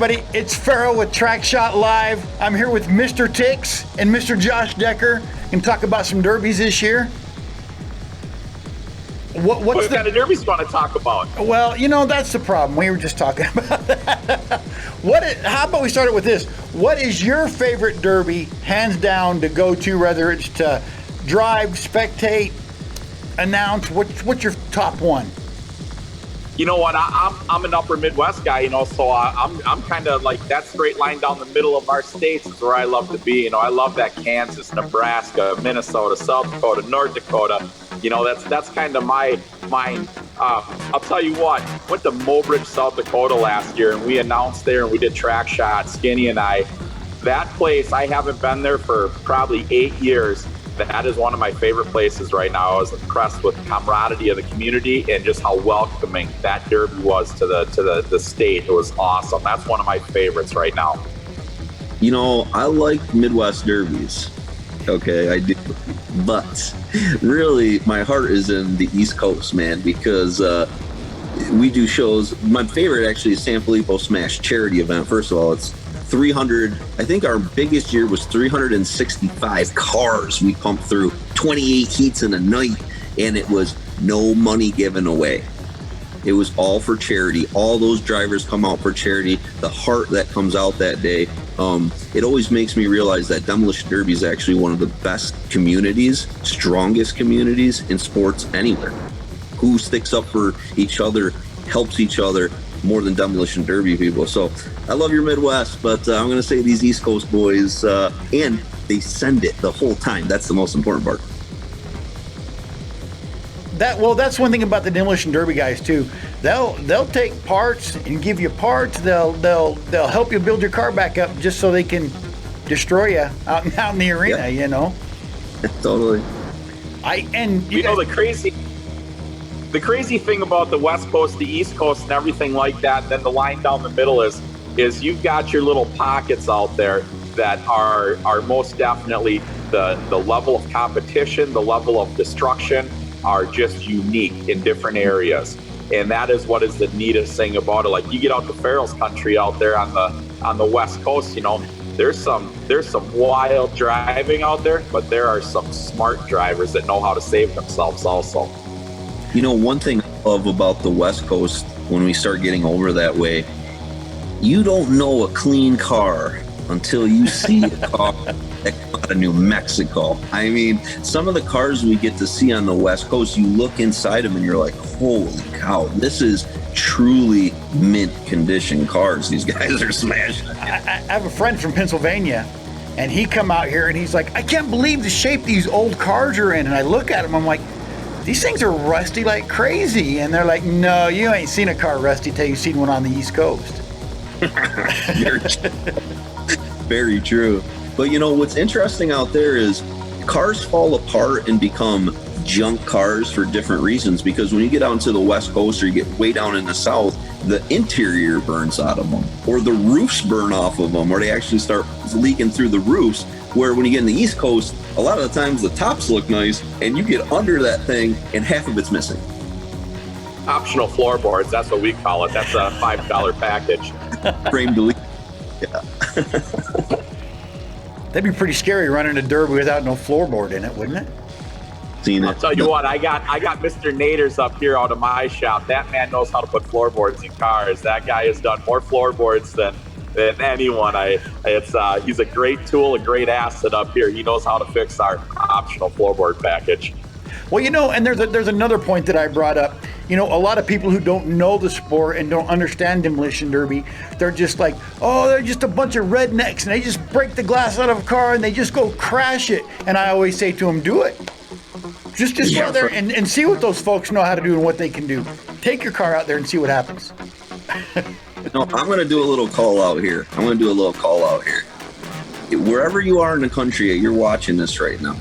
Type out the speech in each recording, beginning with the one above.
everybody. It's Farrell with Track Shot Live. I'm here with Mr. Tix and Mr. Josh Decker and talk about some derbies this year. What kind of derbies you want to talk about? Well, that's the problem. We were just talking about that. How about we start it with this? What is your favorite derby, hands down, to go to, whether it's to drive, spectate, announce? What's your top one? You know what? I'm an Upper Midwest guy, so I'm kind of like that straight line down the middle of our states is where I love to be. I love that Kansas, Nebraska, Minnesota, South Dakota, North Dakota. That's kind of my mind. I'll tell you what, went to Mobridge, South Dakota last year, and we announced there, and we did track shots, Skinny and I. That place, I haven't been there for probably 8 years. That is one of my favorite places right now. I was impressed with the camaraderie of the community and just how welcoming that derby was to the state. It was awesome. That's one of my favorites right now. I like Midwest derbies. Okay, I do. But really, my heart is in the East Coast, man, because we do shows. My favorite actually is San Filippo Smash charity event. First of all, it's 300. I think our biggest year was 365 cars we pumped through, 28 heats in a night, and it was no money given away. It was all for charity. All those drivers come out for charity. The heart that comes out that day. It always makes me realize that Demolition Derby is actually one of the best communities, strongest communities in sports anywhere. Who sticks up for each other, helps each other more than Demolition Derby people. So I love your Midwest, but I'm going to say these East Coast boys, and they send it the whole time. That's the most important part. That's one thing about the Demolition Derby guys too. They'll take parts and give you parts. They'll help you build your car back up just so they can destroy you out in the arena. Yep. Totally. The crazy thing about the West Coast, the East Coast, and everything like that, and then the line down the middle is you've got your little pockets out there that are most definitely the level of competition, the level of destruction are just unique in different areas. And that is what is the neatest thing about it. Like you get out to Farrell's country out there on the West Coast, there's some wild driving out there, but there are some smart drivers that know how to save themselves also. One thing I love about the West Coast when we start getting over that way, you don't know a clean car until you see a car that comes out of New Mexico. I mean, some of the cars we get to see on the West Coast, you look inside them and you're like, holy cow, this is truly mint condition cars these guys are smashing. I have a friend from Pennsylvania, and he come out here and he's like, I can't believe the shape these old cars are in. And I look at him, I'm like, these things are rusty like crazy. And they're like, no, you ain't seen a car rusty till you've seen one on the East Coast. Very true. But what's interesting out there is cars fall apart and become junk cars for different reasons, because when you get out into the West Coast or you get way down in the South, the interior burns out of them, or the roofs burn off of them, or they actually start leaking through the roofs. Where when you get in the East Coast, a lot of the times the tops look nice and you get under that thing and half of it's missing. Optional floorboards, that's what we call it. That's a $5 package. Frame delete. Yeah. That'd be pretty scary running a derby without no floorboard in it, wouldn't it? I'll tell you what, I got Mr. Naders up here out of my shop. That man knows how to put floorboards in cars. That guy has done more floorboards than anyone. He's a great tool, a great asset up here. He knows how to fix our optional floorboard package. Well, and there's another point that I brought up. A lot of people who don't know the sport and don't understand Demolition Derby, they're just like, oh, they're just a bunch of rednecks and they just break the glass out of a car and they just go crash it. And I always say to them, do it. Just go out there and see what those folks know how to do and what they can do. Take your car out there and see what happens. I'm going to do a little call out here. Wherever you are in the country, you're watching this right now.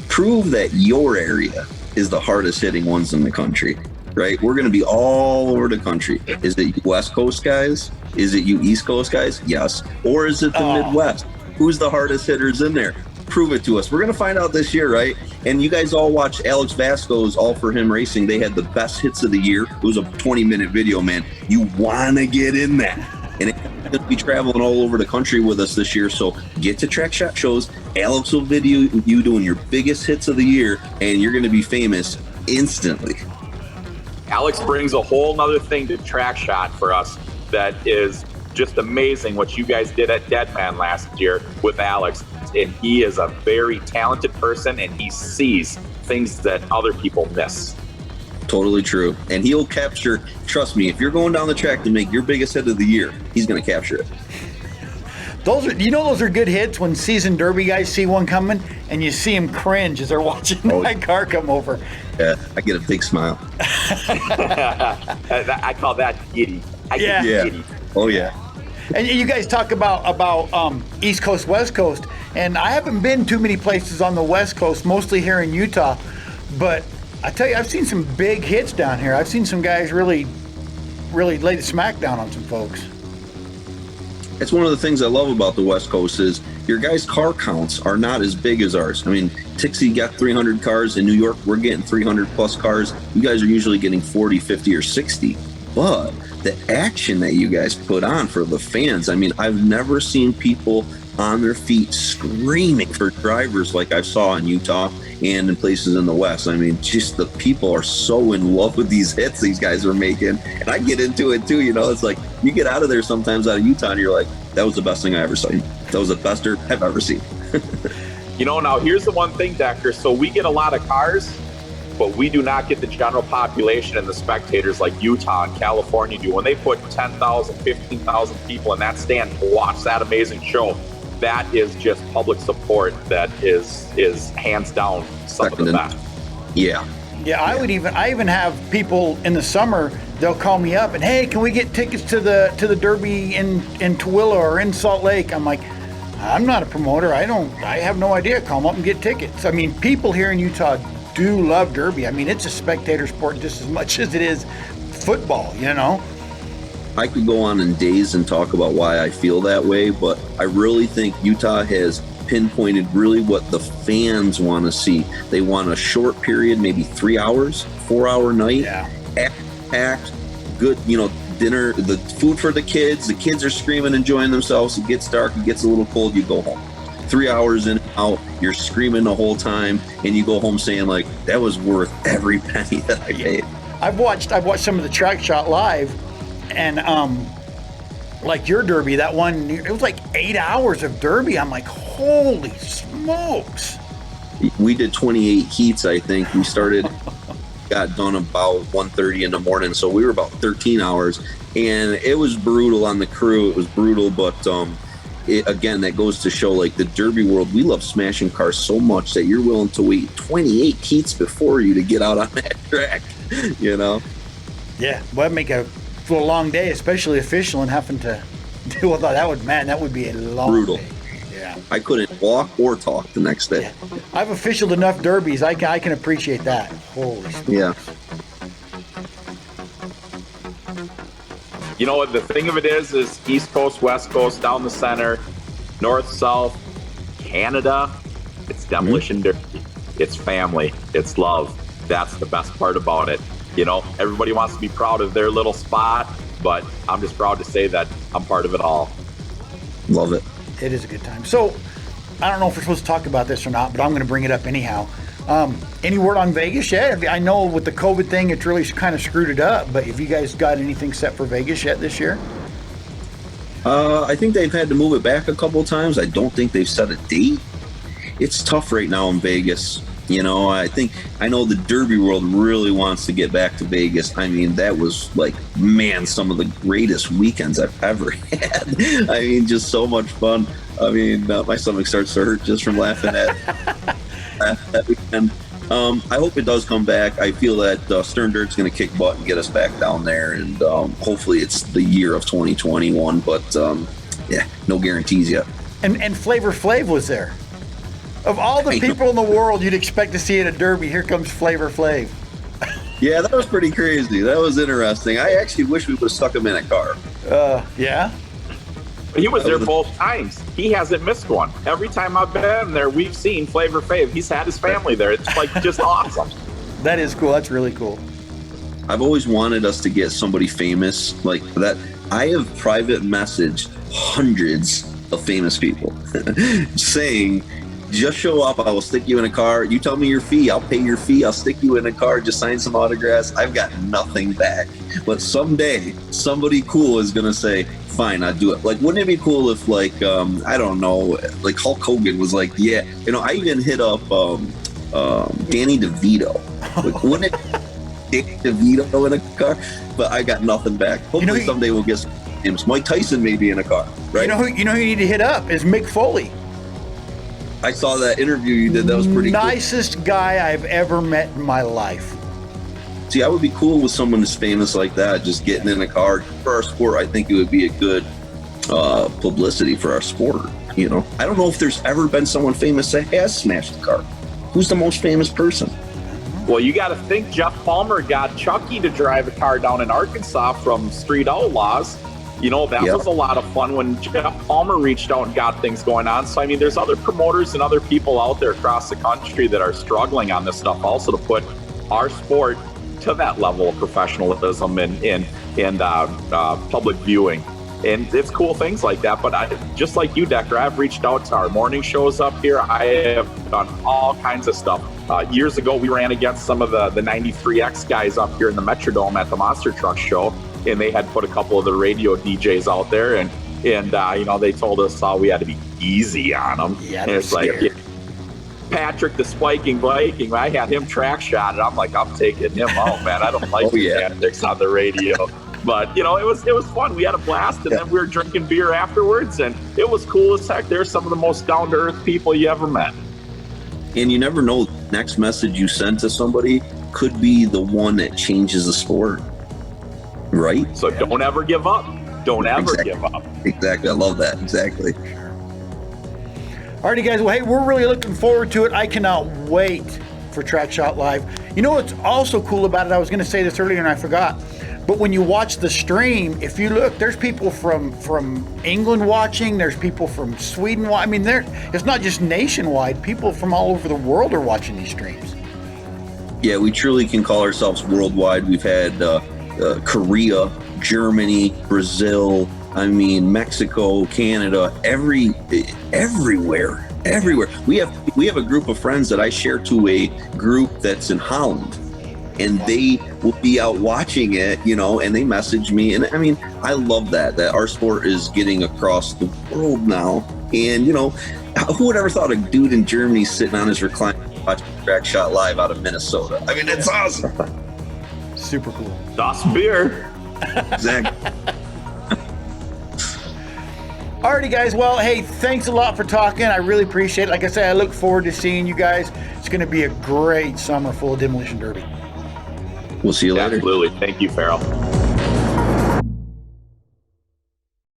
Prove that your area is the hardest hitting ones in the country, right? We're going to be all over the country. Is it you West Coast guys? Is it you East Coast guys? Yes. Or is it the Midwest? Who's the hardest hitters in there? Prove it to us. We're going to find out this year, right? And you guys all watch Alex Vasco's All For Him Racing. They had the best hits of the year. It was a 20-minute video, man. You want to get in that. And going to be traveling all over the country with us this year. So get to Track Shot shows. Alex will video you doing your biggest hits of the year, and you're going to be famous instantly. Alex brings a whole nother thing to Track Shot for us that is just amazing what you guys did at Deadman last year with Alex. And he is a very talented person, and he sees things that other people miss. Totally true. And he'll capture, trust me, if you're going down the track to make your biggest hit of the year, he's going to capture it. Those are good hits when seasoned Derby guys see one coming and you see them cringe as they're watching that car come over. Yeah, I get a big smile. I call that giddy. I get giddy. Oh, yeah. And you guys talk about East Coast, West Coast, and I haven't been too many places on the West Coast, mostly here in Utah, but I tell you, I've seen some big hits down here. I've seen some guys really lay the smack down on some folks. It's one of the things I love about the West Coast is your guys' car counts are not as big as ours. I mean, Tixie got 300 cars. In New York, we're getting 300 plus cars. You guys are usually getting 40, 50, or 60. But the action that you guys put on for the fans, I mean, I've never seen people on their feet screaming for drivers like I saw in Utah and in places in the West. I mean, just the people are so in love with these hits these guys are making. And I get into it too, you know, it's like you get out of there sometimes out of Utah and you're like, that was the best thing I ever seen. That was the best dirt I've ever seen. You know, now here's the one thing, Decker. So we get a lot of cars, but we do not get the general population and the spectators like Utah and California do. When they put 10,000, 15,000 people in that stand to watch that amazing show, that is just public support that is hands down some of the best. Yeah. Yeah, I even have people in the summer, they'll call me up and, hey, can we get tickets to the Derby in Tooele or in Salt Lake? I'm like, I'm not a promoter. I have no idea. Call them up and get tickets. I mean, people here in Utah do love Derby. I mean, it's a spectator sport just as much as it is football, you know? I could go on in days and talk about why I feel that way, but I really think Utah has pinpointed really what the fans want to see. They want a short period, maybe 3 hours, 4-hour night, packed, good, you know, dinner, the food for the kids are screaming, enjoying themselves. It gets dark, it gets a little cold, you go home. 3 hours in and out, you're screaming the whole time, and you go home saying like, that was worth every penny that I paid. I've watched some of the Track Shot live, and like your Derby, that one, it was like 8 hours of Derby. I'm like, holy smokes. We did 28 heats, I think. We got done about 1:30 in the morning, so we were about 13 hours, and it was brutal on the crew. It was brutal, but again, that goes to show, like, the Derby world, we love smashing cars so much that you're willing to wait 28 heats before you to get out on that track, you know? Yeah, well, that'd make a long day, especially official, and having to deal with that. That would be a long day. Yeah. I couldn't walk or talk the next day. Yeah. I've officialed enough derbies. I can appreciate that. Holy smokes. Yeah. You know what the thing of it is East Coast, West Coast, down the center, North, South, Canada, it's Demolition Derby. It's family. It's love. That's the best part about it. You know, everybody wants to be proud of their little spot, but I'm just proud to say that I'm part of it all. Love it. It is a good time. So, I don't know if we're supposed to talk about this or not, but I'm going to bring it up anyhow. Any word on Vegas yet? I know with the COVID thing, it's really kind of screwed it up, but have you guys got anything set for Vegas yet this year? I think they've had to move it back a couple of times. I don't think they've set a date. It's tough right now in Vegas. You know, I know the Derby world really wants to get back to Vegas. I mean, that was like, man, some of the greatest weekends I've ever had. I mean, just so much fun. I mean, my stomach starts to hurt just from laughing at that weekend. I hope it does come back. I feel that Stern Dirt's going to kick butt and get us back down there. And hopefully it's the year of 2021. But, yeah, no guarantees yet. And Flavor Flav was there. Of all the people in the world you'd expect to see at a Derby, here comes Flavor Flav. Yeah, that was pretty crazy. That was interesting. I actually wish we would have stuck him in a car. Yeah? He was there both times. He hasn't missed one. Every time I've been there, we've seen Flavor Flav. He's had his family there. It's like just awesome. That is cool. That's really cool. I've always wanted us to get somebody famous like that. I have private messaged hundreds of famous people saying, just show up, I will stick you in a car. You tell me your fee, I'll pay your fee, I'll stick you in a car, just sign some autographs. I've got nothing back. But someday, somebody cool is going to say, fine, I'll do it. Like, wouldn't it be cool if, like, I don't know, like Hulk Hogan was like, yeah. You know, I even hit up Danny DeVito. Like, wouldn't it Danny DeVito in a car? But I got nothing back. Hopefully someday we'll get some names. Mike Tyson may be in a car, right? You know who you need to hit up is Mick Foley. I saw that interview you did. That was pretty nicest cool. Guy I've ever met in my life. See, I would be cool with someone as famous like that, just getting in a car. For our sport, I think it would be a good publicity for our sport. You know, I don't know if there's ever been someone famous that has smashed a car. Who's the most famous person? Well, you got to think Jeff Palmer got Chucky to drive a car down in Arkansas from Street Outlaws. You know, that was a lot of fun when Jeff Palmer reached out and got things going on. So, I mean, there's other promoters and other people out there across the country that are struggling on this stuff also to put our sport to that level of professionalism and public viewing. And it's cool things like that. But just like you, Decker, I've reached out to our morning shows up here. I have done all kinds of stuff. Years ago, we ran against some of the 93X guys up here in the Metrodome at the Monster Truck Show. And they had put a couple of the radio DJs out there, and you know, they told us we had to be easy on them. Yeah, and it's like Patrick the Spiking Viking, I had him track shot, and I'm like, I'm taking him out, man. I don't like the antics on the radio. But you know, it was fun. We had a blast, and then we were drinking beer afterwards, and it was cool as heck. They're some of the most down to earth people you ever met. And you never know, the next message you send to somebody could be the one that changes the sport. Right. So don't ever give up. Don't ever give up. Exactly. I love that. Exactly. Alrighty, guys. Well, hey, we're really looking forward to it. I cannot wait for Track Shot Live. You know what's also cool about it? I was going to say this earlier and I forgot. But when you watch the stream, if you look, there's people from England watching. There's people from Sweden. I mean, it's not just nationwide. People from all over the world are watching these streams. Yeah, we truly can call ourselves worldwide. We've had Korea, Germany, Brazil, I mean, Mexico, Canada, everywhere. We have a group of friends that I share to a group that's in Holland, and they will be out watching it, you know, and they message me. And I mean, I love that our sport is getting across the world now. And, you know, who would ever thought a dude in Germany sitting on his recliner watching Track Shot Live out of Minnesota? I mean, it's awesome. Super cool. Das beer. Exactly. Alrighty, guys. Well, hey, thanks a lot for talking. I really appreciate it. Like I said, I look forward to seeing you guys. It's going to be a great summer full of Demolition Derby. We'll see you later. Absolutely. Thank you, Farrell.